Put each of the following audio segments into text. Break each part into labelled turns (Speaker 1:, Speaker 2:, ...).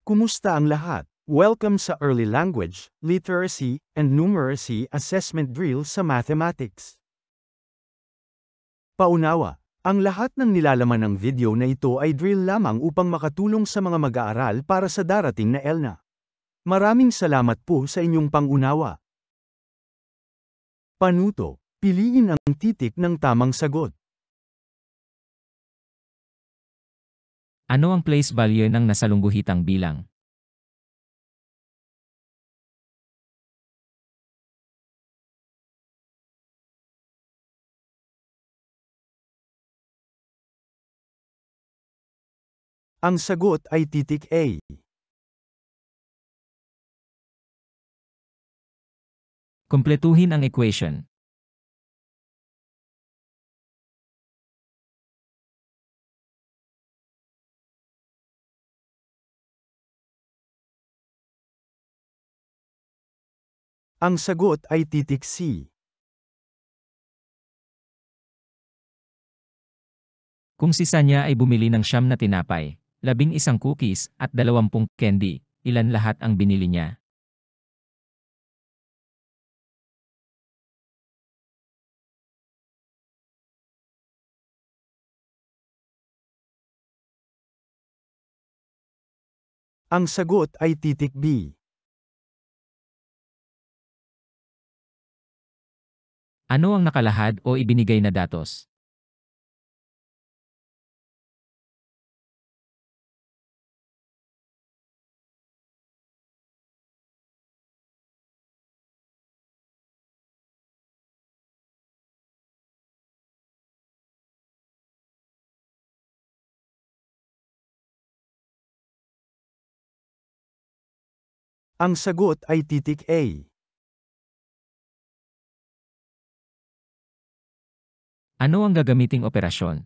Speaker 1: Kumusta ang lahat? Welcome sa Early Language, Literacy, and Numeracy Assessment Drill sa Mathematics. Paunawa, ang lahat ng nilalaman ng video na ito ay drill lamang upang makatulong sa mga mag-aaral para sa darating na ELNA. Maraming salamat po sa inyong pangunawa. Panuto, piliin ang titik ng tamang sagot.
Speaker 2: Ano ang place value ng nasalungguhitang bilang?
Speaker 1: Ang sagot ay titik A.
Speaker 2: Kumpletuhin ang equation.
Speaker 1: Ang sagot ay titik C.
Speaker 2: Kung si Sanya ay bumili ng 9 na tinapay, 11 cookies, at 20 candy, ilan lahat ang binili niya?
Speaker 1: Ang sagot ay titik B.
Speaker 2: Ano ang nakalahad o ibinigay na datos?
Speaker 1: Ang sagot ay titik A.
Speaker 2: Ano ang gagamiting operasyon?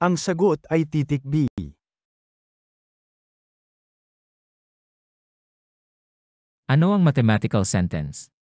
Speaker 1: Ang sagot ay titik B.
Speaker 2: Ano ang mathematical sentence?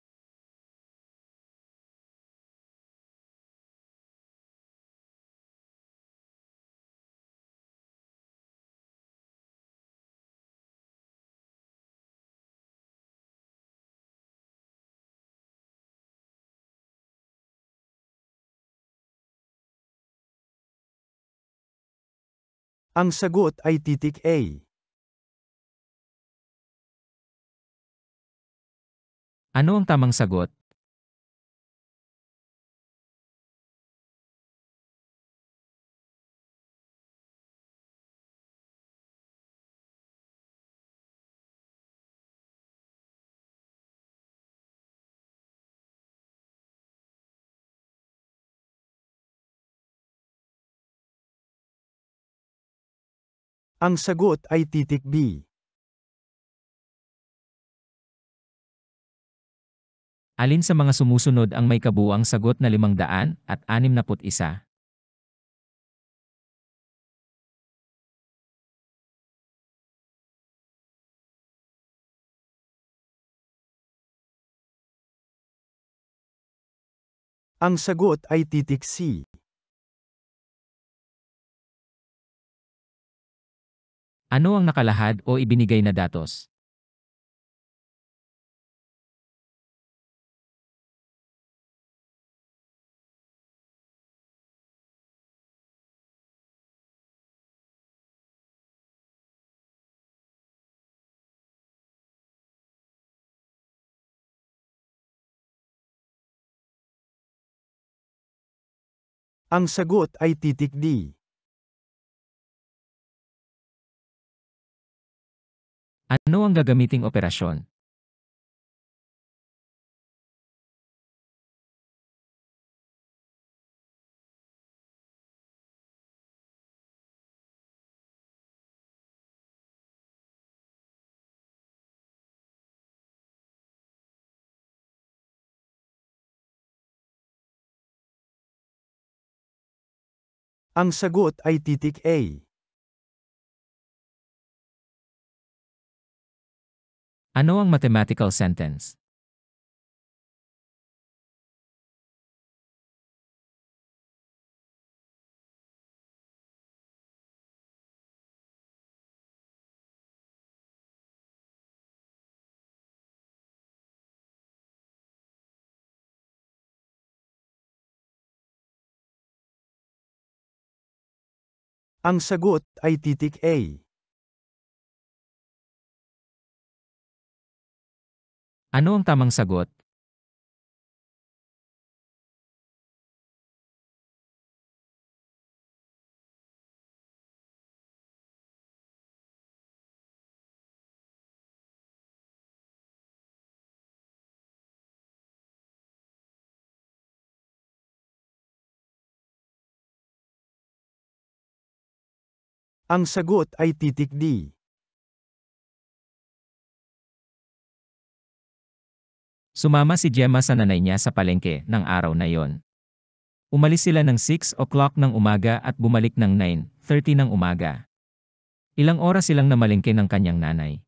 Speaker 1: Ang sagot ay titik A.
Speaker 2: Ano ang tamang sagot?
Speaker 1: Ang sagot ay titik B.
Speaker 2: Alin sa mga sumusunod ang may kabuuang sagot na 561?
Speaker 1: Ang sagot ay titik C.
Speaker 2: Ano ang nakalahad o ibinigay na datos?
Speaker 1: Ang sagot ay titik D.
Speaker 2: Ano ang gagamiting operasyon?
Speaker 1: Ang sagot ay titik A.
Speaker 2: Ano ang mathematical sentence?
Speaker 1: Ang sagot ay titik A.
Speaker 2: Ano ang tamang sagot?
Speaker 1: Ang sagot ay titik D.
Speaker 2: Sumama si Gemma sa nanay niya sa palengke ng araw na yon. Umalis sila ng 6 o'clock ng umaga at bumalik ng 9:30 ng umaga. Ilang oras silang namalengke ng kanyang nanay.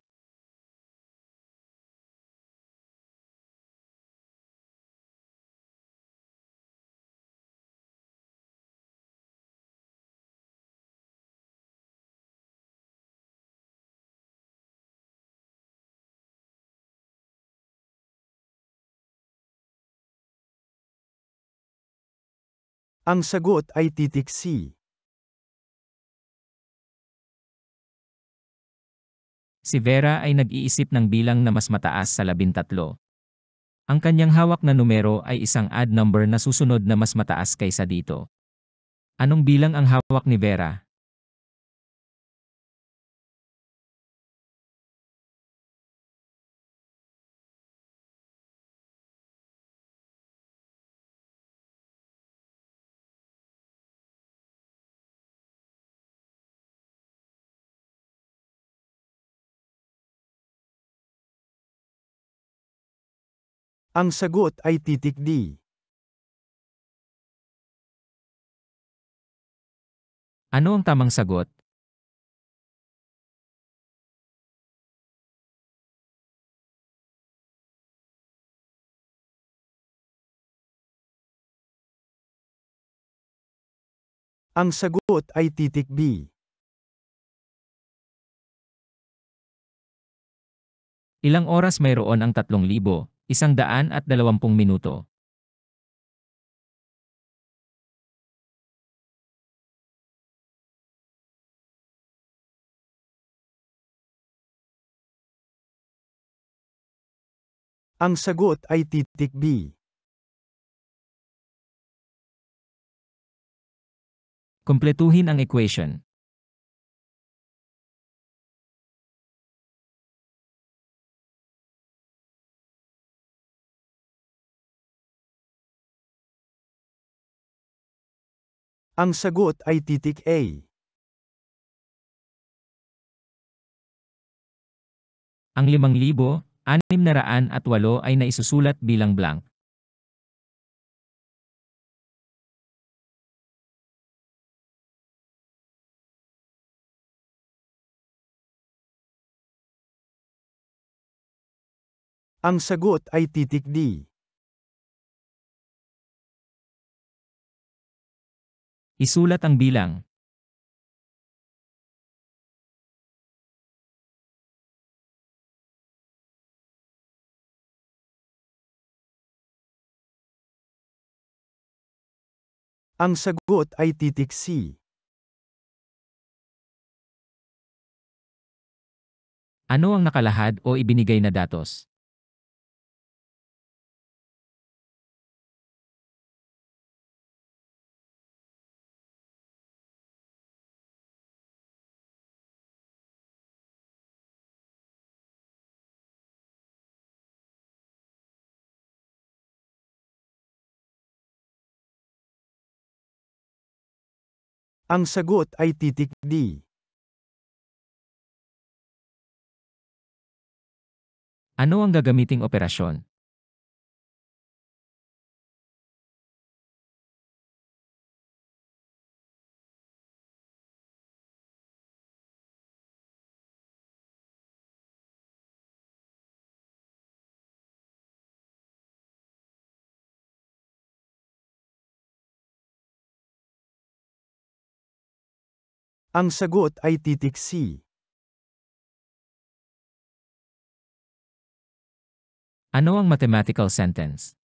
Speaker 1: Ang sagot ay titik C.
Speaker 2: Si Vera ay nag-iisip ng bilang na mas mataas sa 13. Ang kanyang hawak na numero ay isang odd number na susunod na mas mataas kaysa dito. Anong bilang ang hawak ni Vera?
Speaker 1: Ang sagot ay titik D.
Speaker 2: Ano ang tamang sagot?
Speaker 1: Ang sagot ay titik B.
Speaker 2: Ilang oras mayroon ang 3,120 minuto?
Speaker 1: Ang sagot ay titik B.
Speaker 2: Kumpletuhin ang equation.
Speaker 1: Ang sagot ay titik A.
Speaker 2: Ang 5,608 ay naisusulat bilang blank.
Speaker 1: Ang sagot ay titik D.
Speaker 2: Isulat ang bilang.
Speaker 1: Ang sagot ay titik C.
Speaker 2: Ano ang nakalahad o ibinigay na datos?
Speaker 1: Ang sagot ay titik D.
Speaker 2: Ano ang gagamiting operasyon?
Speaker 1: Ang sagot ay titik C.
Speaker 2: Ano ang mathematical sentence?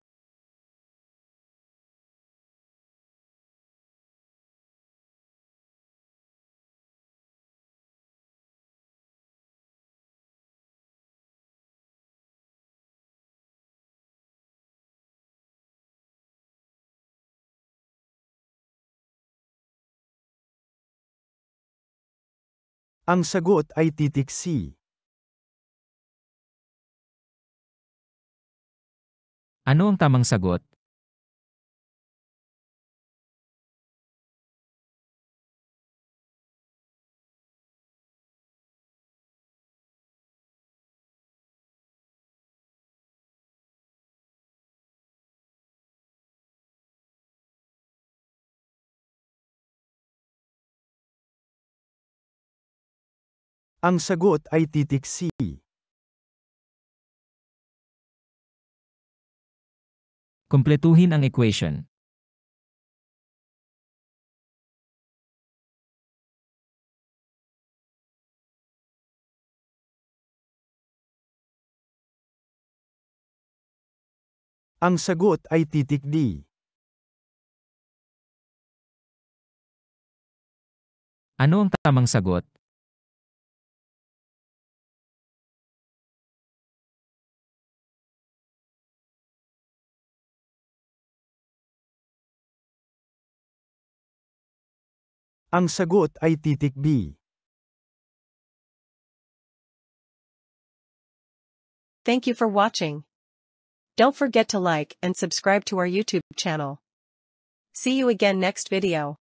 Speaker 1: Ang sagot ay titik C.
Speaker 2: Ano ang tamang sagot?
Speaker 1: Ang sagot ay titik C.
Speaker 2: Kumpletuhin ang equation.
Speaker 1: Ang sagot ay titik D.
Speaker 2: Ano ang tamang sagot?
Speaker 1: Ang sagot ay titik B.
Speaker 3: Thank you for watching. Don't forget to like and subscribe to our YouTube channel. See you again next video.